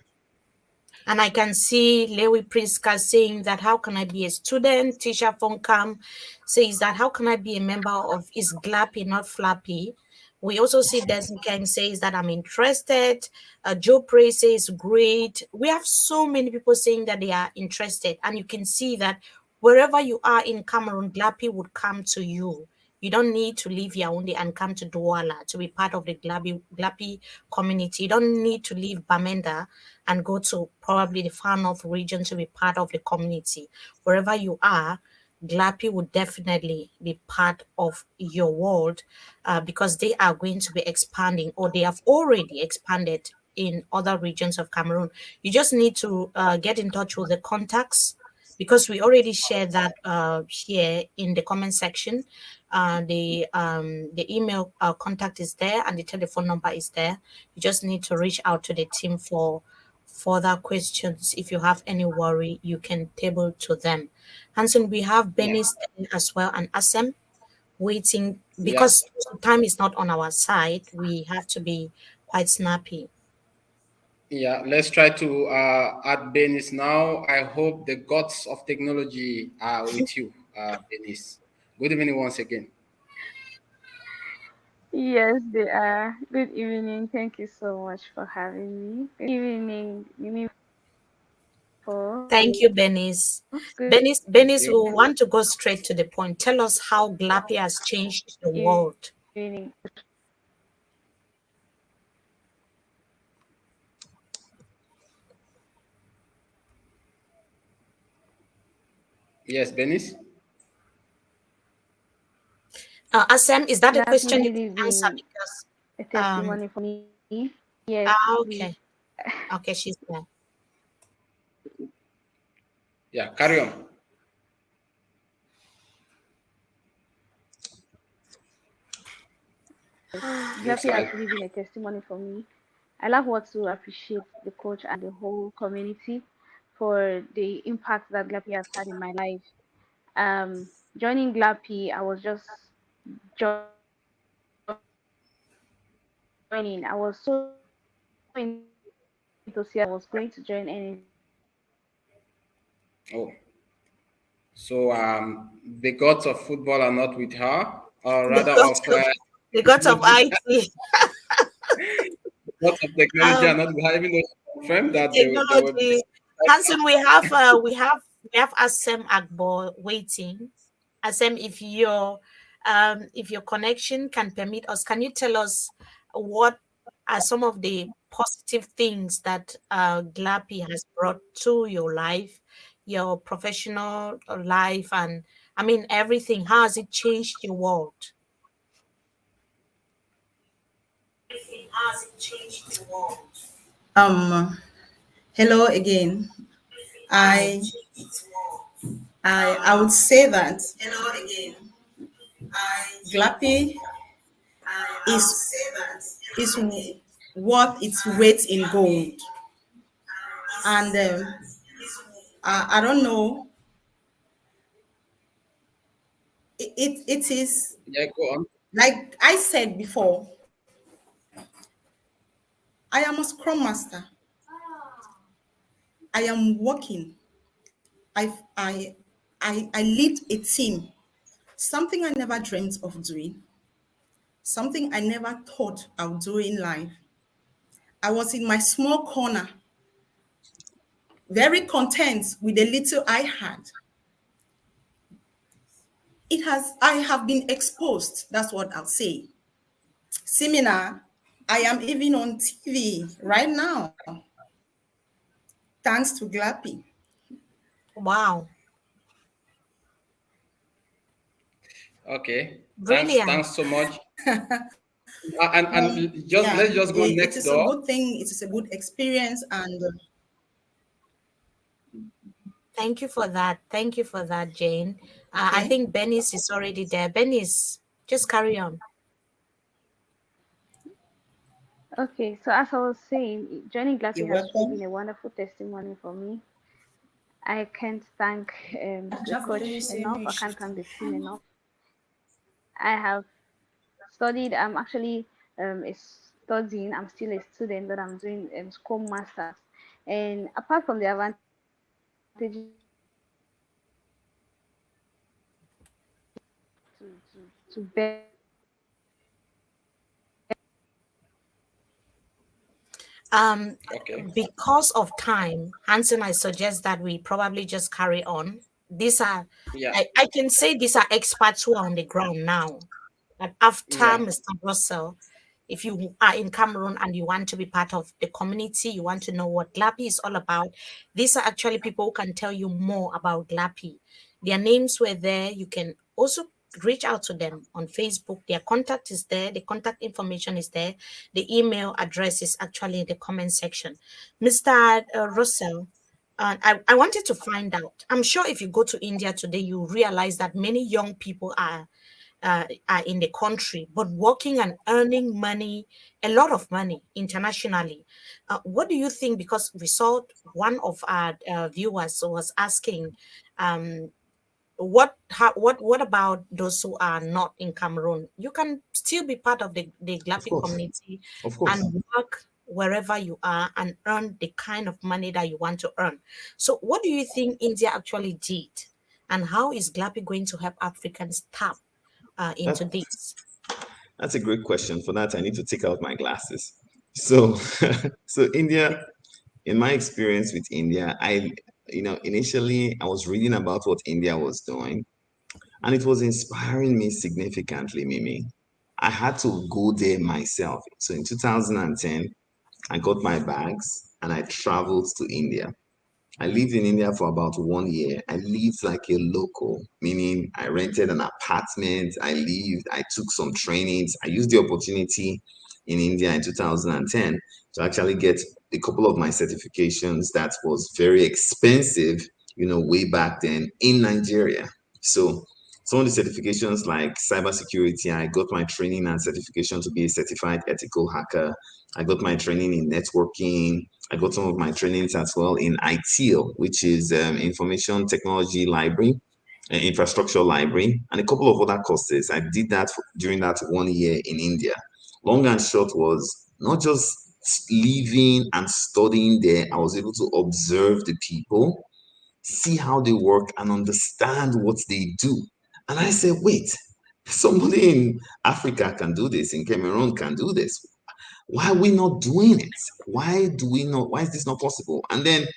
And I can see Lewi Priska saying that how can I be a student? Tisha Fonkam says that how can I be a member of is Glappy, not Flappy? We also see Desi Kang says that I'm interested. Joe Prey says great. We have so many people saying that they are interested, and you can see that wherever you are in Cameroon, Glappy would come to you. You don't need to leave Yaoundé and come to Douala to be part of the Glappy community. You don't need to leave Bamenda and go to probably the far north region to be part of the community. Wherever you are, Glappy would definitely be part of your world because they are going to be expanding, or they have already expanded in other regions of Cameroon. You just need to get in touch with the contacts because we already shared that here in the comment section. The email contact is there and the telephone number is there. You just need to reach out to the team for further questions. If you have any worry, you can table to them. Hanson, we have Yeah. Benny as well and Asem waiting Yeah. because time is not on our side. We have to be quite snappy. Yeah, let's try to add Benis now. I hope the gods of technology are with you, Benis. Good evening once again. Yes, they are. Good evening. Thank you so much for having me. Good evening, Mefo. Thank you, Benis. Good Thank Benis, you. we want to go straight to the point. Tell us how Glappy has changed the world. evening. Yes, Benis. Asem, is that a Glappy question you really can answer? been Because, a um, testimony for me. Yes, we. okay. Okay, she's there. Yeah, carry on. Looks Glappy has like. really been a testimony for me. I love what to appreciate the coach and the whole community for the impact that Glappy has had in my life. Joining Glappy, I was just joining. I was so enthusiastic that I was going to join anything that was going to make me feel Oh, so the gods of football are not with her, or The rather gods of of the gods of technology. IT. The gods of technology are Um, not with her, even though she confirmed that they were technology. busy. Hanson, we have Asem Agbo waiting. Asem, if your connection can permit us, can you tell us what are some of the positive things that Glappy has brought to your life, your professional life, and I mean everything? How has it changed your world? Um, Hello again. Hi. I I would say that Glappy is worth its weight in gold, and I don't know. It is Yeah, go on. like I said before. I am a scrum master. I am working. I I I lead a team. Something I never dreamt of doing. Something I never thought I would do in life. I was in my small corner, very content with the little I had. I have been exposed. That's what I'll say. Seminar, I am even on TV right now, thanks to Glappy. Wow. Okay. Brilliant. Thanks so much. And just Yeah, let's just go it next is a door. good thing. It is a good experience, and Thank you for that. Thank you for that, Jane. I okay, think Benis is already there. Benis, just carry on. Okay, so as I was saying, joining you're Glappy has really welcome. been a wonderful testimony for me. I can't thank the coach enough. I can't thank the team enough. I have studied. I'm actually studying. I'm still a student, but I'm doing Scrum Masters And apart from the advantages of Glappy, to Um, Okay. because of time, Hanson, I suggest that we probably just carry on. These are, Yeah. I can say these are experts who are on the ground now. But after Yeah. Mr. Russell, if you are in Cameroon and you want to be part of the community, you want to know what Glappy is all about, these are actually people who can tell you more about Glappy. Their names were there. You can also reach out to them on Facebook. Their contact is there. The contact information is there. The email address is actually in the comment section. Mr. Russell, I wanted to find out. I'm sure if you go to India today, you realize that many young people are in the country, but working and earning money, a lot of money internationally. What do you think? Because we saw one of our viewers was asking, um, what about those who are not in Cameroon? You can still be part of the Of Glapi course, community of course. and work wherever you are and earn the kind of money that you want to earn. So what do you think India actually did? And how is Glapi going to help Africans tap into That this? that's a great question. For that, I need to take out my glasses. So, so India, in my experience with India, initially I was reading about what India was doing, and it was inspiring me significantly, Mimi. I had to go there myself. So in 2010, I got my bags and I traveled to India. I lived in India for about 1 year. I lived like a local, meaning I rented an apartment. I took some trainings. I used the opportunity in India in 2010 to actually get a couple of my certifications that was very expensive, way back then in Nigeria. So some of the certifications like cybersecurity, I got my training and certification to be a certified ethical hacker. I got my training in networking. I got some of my trainings as well in ITIL, which is Information Technology Library, Infrastructure Library, and a couple of other courses. I did that during that 1 year in India. Long and short was not just living and studying there, I was able to observe the people, see how they work, and understand what they do. And I said, wait, somebody in Africa can do this, in Cameroon can do this. Why are we not doing it? Why is this not possible? And then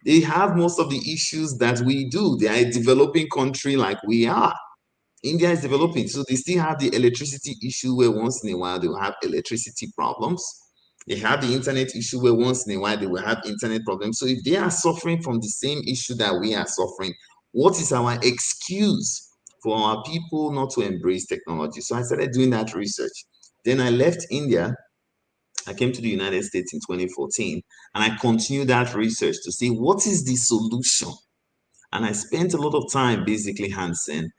they have most of the issues that we do. They are a developing country like we are. India is developing, so they still have the electricity issue where once in a while they will have electricity problems. They have the internet issue where once in a while they will have internet problems. So if they are suffering from the same issue that we are suffering, what is our excuse for our people not to embrace technology? So I started doing that research. Then I left India. I came to the United States in 2014 and I continued that research to see what is the solution. And I spent a lot of time basically, Hansen,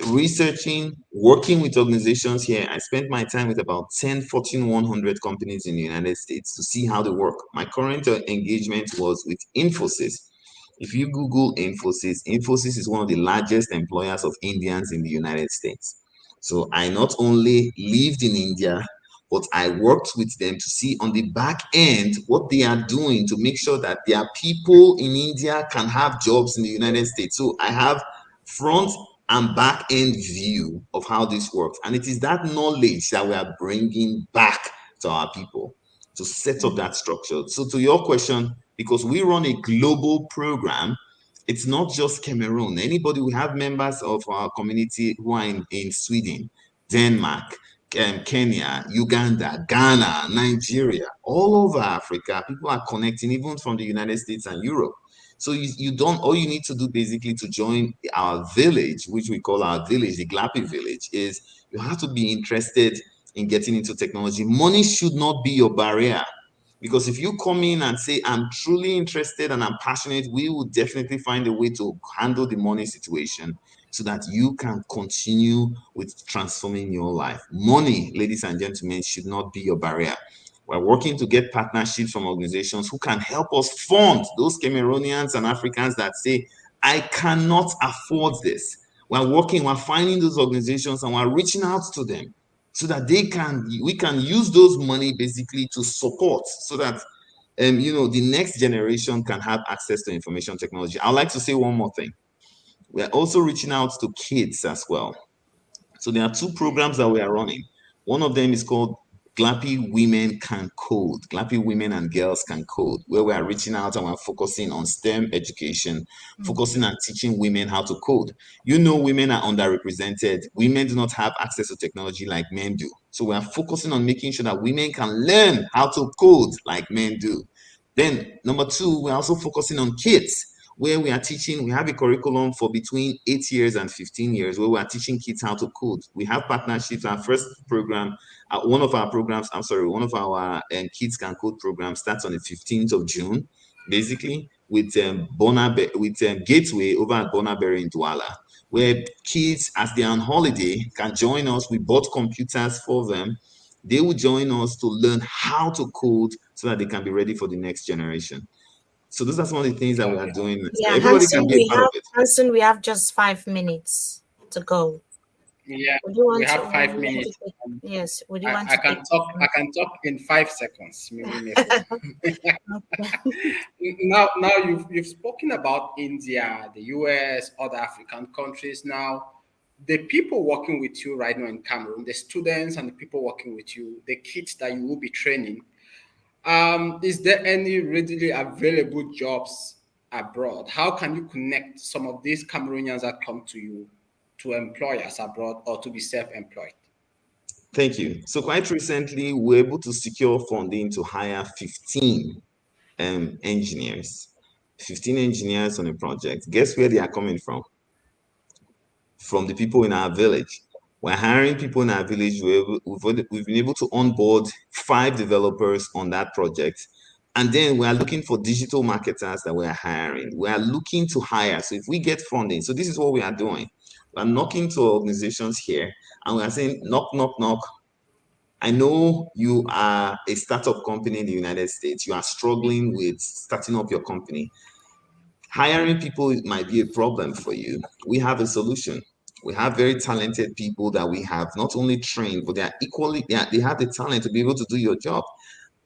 researching, working with organizations here. I spent my time with about 10 Fortune 100 companies in the United States to see how they work. My current engagement was with Infosys. If you Google Infosys, Infosys is one of the largest employers of Indians in the United States. So I not only lived in India, but I worked with them to see on the back end what they are doing to make sure that their people in India can have jobs in the United States. So I have front and back end view of how this works. And it is that knowledge that we are bringing back to our people to set up that structure. So, to your question, because we run a global program, it's not just Cameroon. Anybody, we have members of our community who are in Sweden, Denmark, Kenya, Uganda, Ghana, Nigeria, all over Africa. People are connecting even from the United States and Europe. So you don't, all you need to do basically to join our village, which we call our village, the Glappy village, is you have to be interested in getting into technology. Money should not be your barrier. Because if you come in and say, I'm truly interested and I'm passionate, we will definitely find a way to handle the money situation so that you can continue with transforming your life. Money, ladies and gentlemen, should not be your barrier. We're working to get partnerships from organizations who can help us fund those Cameroonians and Africans that say, I cannot afford this. We're finding those organizations and we're reaching out to them so that we can use those money basically to support so that the next generation can have access to information technology. I'd like to say one more thing. We're also reaching out to kids as well. So there are two programs that we are running. One of them is called Glappy Women Can Code, Glappy Women and Girls Can Code, where we are reaching out and we're focusing on STEM education, focusing on teaching women how to code. Women are underrepresented. Women do not have access to technology like men do. So we are focusing on making sure that women can learn how to code like men do. Then, number two, we're also focusing on kids, where we are teaching, we have a curriculum for between 8 years and 15 years, where we are teaching kids how to code. We have partnerships. Our first program, one of our programs, one of our Kids Can Code programs starts on the 15th of June, basically, with Gateway over at Bonaberry in Douala, where kids, as they're on holiday, can join us. We bought computers for them. They will join us to learn how to code so that they can be ready for the next generation. So those are some of the things that we are Okay. doing. So Yeah, everybody can Hanson, be a we part of have it. Hanson, we have just 5 minutes to go. Yeah, Would you we want to? have Would five you want to minutes. take? Yes. Would you I, want I to can take? talk. I can talk in 5 seconds, maybe Mefo. Okay. Now you've spoken about India, the US, other African countries. Now, the people working with you right now in Cameroon, the students and the people working with you, the kids that you will be training. Is there any readily available jobs abroad? How can you connect some of these Cameroonians that come to you to employers abroad or to be self-employed? Thank you. So quite recently, we were able to secure funding to hire 15 engineers. 15 engineers on a project. Guess where they are coming from? From the people in our village. We're hiring people in our village. We've been able to onboard 5 developers on that project. And then we are looking for digital marketers that we are hiring. We are looking to hire. So if we get funding, so this is what we are doing. We're knocking to organizations here and we are saying, knock, knock, knock. I know you are a startup company in the United States. You are struggling with starting up your company. Hiring people might be a problem for you. We have a solution. We have very talented people that we have not only trained, but they are equally, they have the talent to be able to do your job.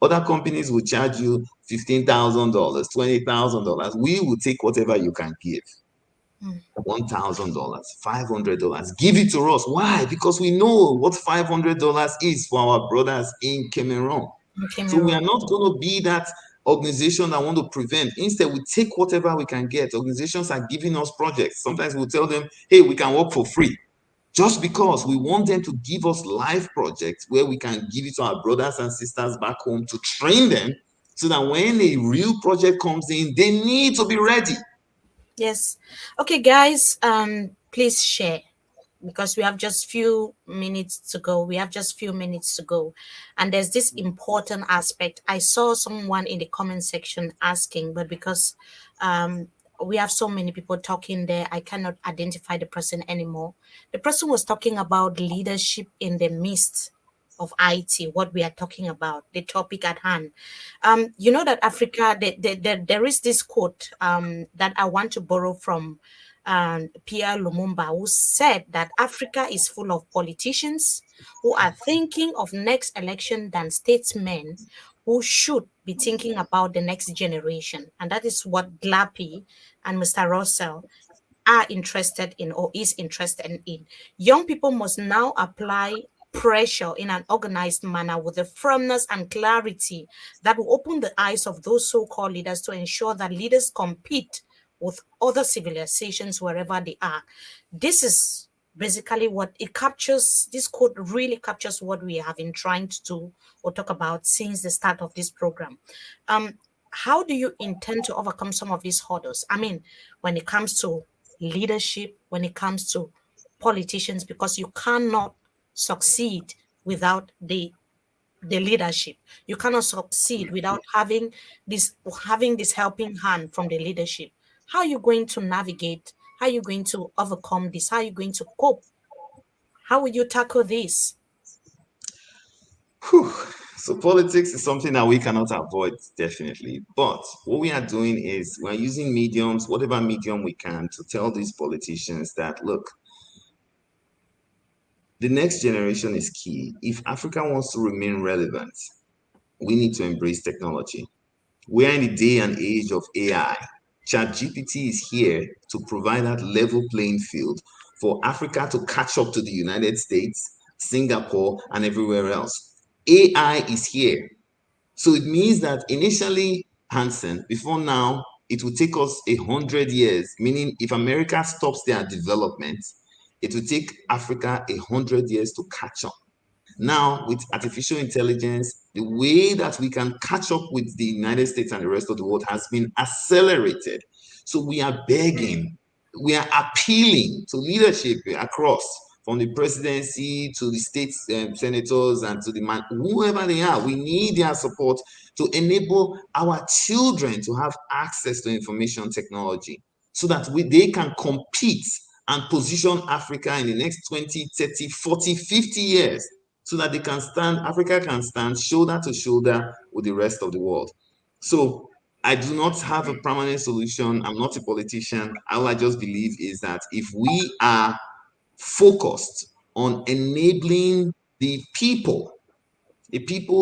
Other companies will charge you $15,000, $20,000. We will take whatever you can give. $1,000, $500. Give it to us. Why? Because we know what $500 is for our brothers in Cameroon. In So we are Cameroon. not going to be that organization that want to prevent. Instead, we take whatever we can get. Organizations are giving us projects. Sometimes we'll tell them, hey, we can work for free. Just because we want them to give us live projects where we can give it to our brothers and sisters back home to train them so that when a real project comes in, they need to be ready. Yes. Okay, guys. Please share because we have just few minutes to go. We have just few minutes to go, and there's this important aspect. I saw someone in the comment section asking, but because we have so many people talking there, I cannot identify the person anymore. The person was talking about leadership in the midst of IT, what we are talking about, the topic at hand. You know that Africa, there is this quote that I want to borrow from Pierre Lumumba, who said that Africa is full of politicians who are thinking of next election than statesmen who should be thinking about the next generation. And that is what Glappy and Mr. Russell are interested in or is interested in. Young people must now apply pressure in an organized manner with the firmness and clarity that will open the eyes of those so-called leaders to ensure that leaders compete with other civilizations wherever they are. This is basically what it captures. This code really captures what we have been trying to do or talk about since the start of this program. How do you intend to overcome some of these hurdles? I mean, when it comes to leadership, when it comes to politicians, because you cannot succeed without the leadership. You cannot succeed without having this helping hand from the leadership. How are you going to navigate? How are you going to overcome this? How are you going to cope? How will you tackle this? Whew. So politics is something that we cannot avoid, definitely. But what we are doing is we're using mediums, whatever medium we can, to tell these politicians that, look, the next generation is key. If Africa wants to remain relevant, we need to embrace technology. We are in the day and age of AI. ChatGPT is here to provide that level playing field for Africa to catch up to the United States, Singapore, and everywhere else. AI is here. So it means that initially, Hanson, before now, it will take us 100 years, meaning if America stops their development, it will take Africa 100 years to catch up. Now, with artificial intelligence, the way that we can catch up with the United States and the rest of the world has been accelerated. So we are begging, we are appealing to leadership across, from the presidency to the state senators and to the man, whoever they are. We need their support to enable our children to have access to information technology so that they can compete and position Africa in the next 20, 30, 40, 50 years so that Africa can stand shoulder to shoulder with the rest of the world. So I do not have a permanent solution. I'm not a politician. All I just believe is that if we are focused on enabling the people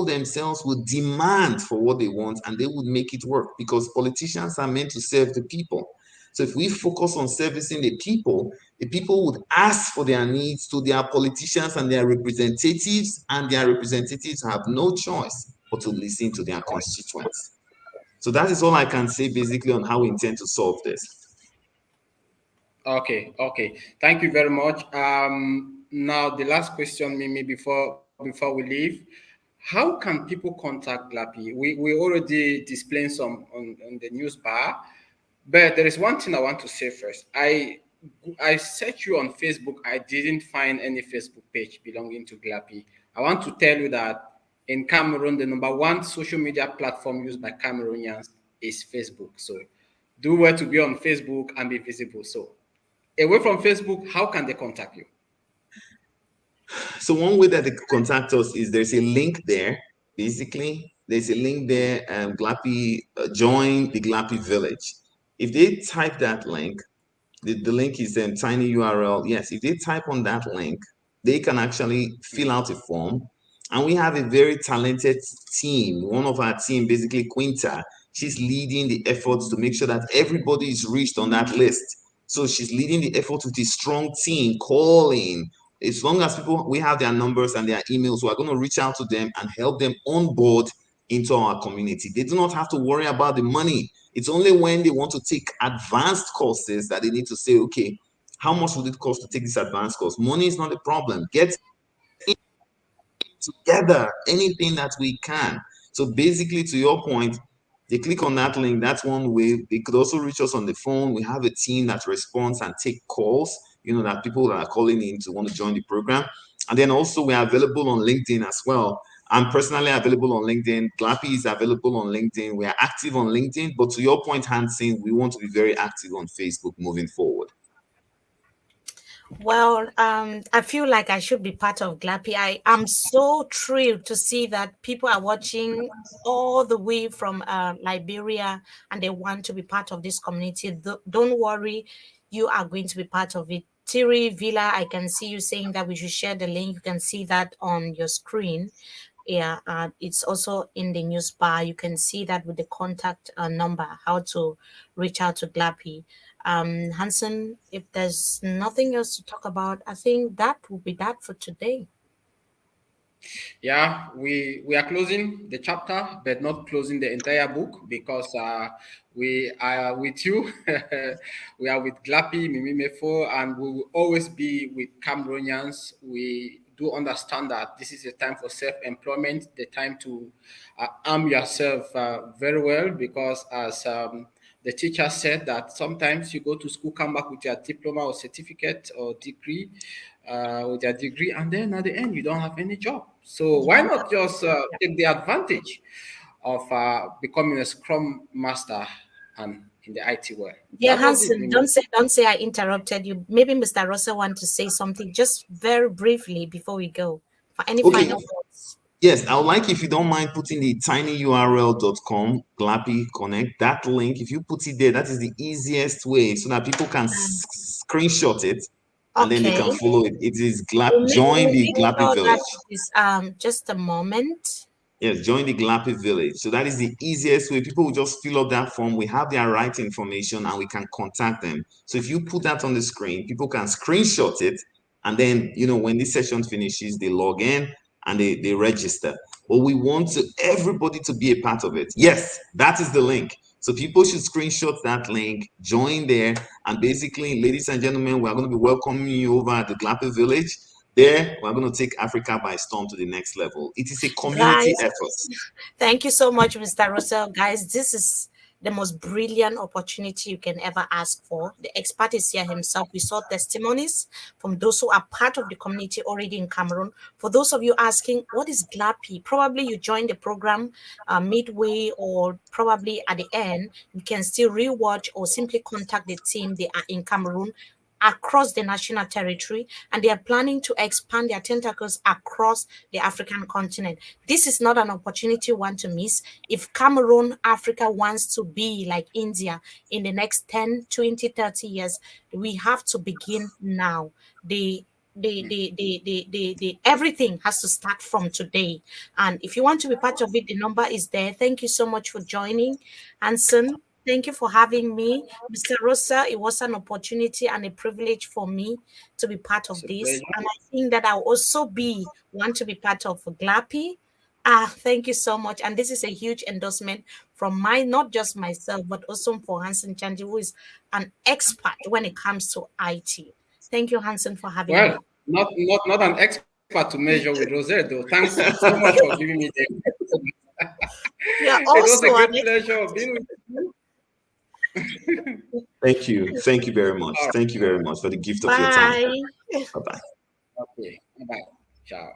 themselves will demand for what they want and they would make it work because politicians are meant to serve the people. So if we focus on servicing the people would ask for their needs to their politicians and their representatives, and their representatives have no choice but to listen to their constituents. So that is all I can say basically on how we intend to solve this. Okay. Thank you very much. Now the last question, Mimi, before we leave, how can people contact Glappy? We already displaying some on the news bar, but there is one thing I want to say first. I searched you on Facebook. I didn't find any Facebook page belonging to Glappy. I want to tell you that in Cameroon, the number one social media platform used by Cameroonians is Facebook. So do well to be on Facebook and be visible. So away from Facebook, how can they contact you? So one way that they contact us is there's a link there. Basically, there's a link there. Glappy, join the Glappy village. If they type that link, the link is a tiny URL. Yes, if they type on that link, they can actually fill out a form. And we have a very talented team. One of our team, basically Quinta, she's leading the efforts to make sure that everybody is reached on that list. So she's leading the effort with a strong team, calling. As long as we have their numbers and their emails, we are going to reach out to them and help them onboard into our community. They do not have to worry about the money. It's only when they want to take advanced courses that they need to say, okay, how much would it cost to take this advanced course? Money is not a problem. Get together anything that we can. So basically, to your point, they click on that link. That's one way. They could also reach us on the phone. We have a team that responds and take calls, that people that are calling in to want to join the program. And then also we are available on LinkedIn as well. I'm personally available on LinkedIn. Glappy is available on LinkedIn. We are active on LinkedIn. But to your point, Hanson, we want to be very active on Facebook moving forward. Well, I feel like I should be part of Glappy. I am so thrilled to see that people are watching all the way from Liberia and they want to be part of this community. Don't worry, you are going to be part of it. Thierry Villa, I can see you saying that we should share the link. You can see that on your screen. Yeah, it's also in the news bar. You can see that with the contact number, how to reach out to Glappy. Hanson, if there's nothing else to talk about, I think that will be that for today. Yeah, we are closing the chapter, but not closing the entire book because we are with you. We are with Glappy, Mimi Mefo, and we will always be with Cameroonians. We do understand that this is a time for self-employment, the time to arm yourself very well because as the teacher said that sometimes you go to school, come back with your diploma or certificate or degree, and then at the end you don't have any job. So why not just take the advantage of becoming a Scrum Master and in the IT world? Yeah, That was it. Hanson, don't say I interrupted you. Maybe Mr. Russell want to say something just very briefly before we go. For any final thoughts. Yes, I would like, if you don't mind, putting the tinyurl.com Glappy Connect, that link. If you put it there, that is the easiest way so that people can screenshot it and then they can follow it. It is join the Glappy village. Is just a moment. Yes, join the Glappy village. So that is the easiest way. People will just fill up that form. We have their right information and we can contact them. So if you put that on the screen, people can screenshot it. And then, when this session finishes, they log in and they register. But we want everybody to be a part of it. Yes, that is the link. So people should screenshot that link, join there. And basically, ladies and gentlemen, we're going to be welcoming you over at the Glappy village. There, we're going to take Africa by storm to the next level. It is a community Guys, effort. thank you so much, Mr. Russell. Guys, this is the most brilliant opportunity you can ever ask for. The expert is here himself. We saw testimonies from those who are part of the community already in Cameroon. For those of you asking, what is Glappy? Probably you joined the program midway or probably at the end. You can still rewatch or simply contact the team. They are in Cameroon across the national territory, and they are planning to expand their tentacles across the African continent. This is not an opportunity you want to miss. If Cameroon, Africa wants to be like India in the next 10, 20, 30 years, we have to begin now. The everything has to start from today. And if you want to be part of it, the number is there. Thank you so much for joining. Hanson, thank you for having me. Mr. Rosa, it was an opportunity and a privilege for me to be part It's of a this. pleasure. And I think that I'll also want to be part of Glappy. Thank you so much. And this is a huge endorsement from not just myself, but also for Hanson Chanji, who is an expert when it comes to IT. Thank you, Hanson, for having Well, me. not an expert to measure with Rosette, though. Thanks so much for giving me the. You are It was a also an great pleasure being with you. Thank you. Thank you very much. All right. Thank you very much for the gift of your time. Bye. Bye bye. Okay. Bye. Ciao.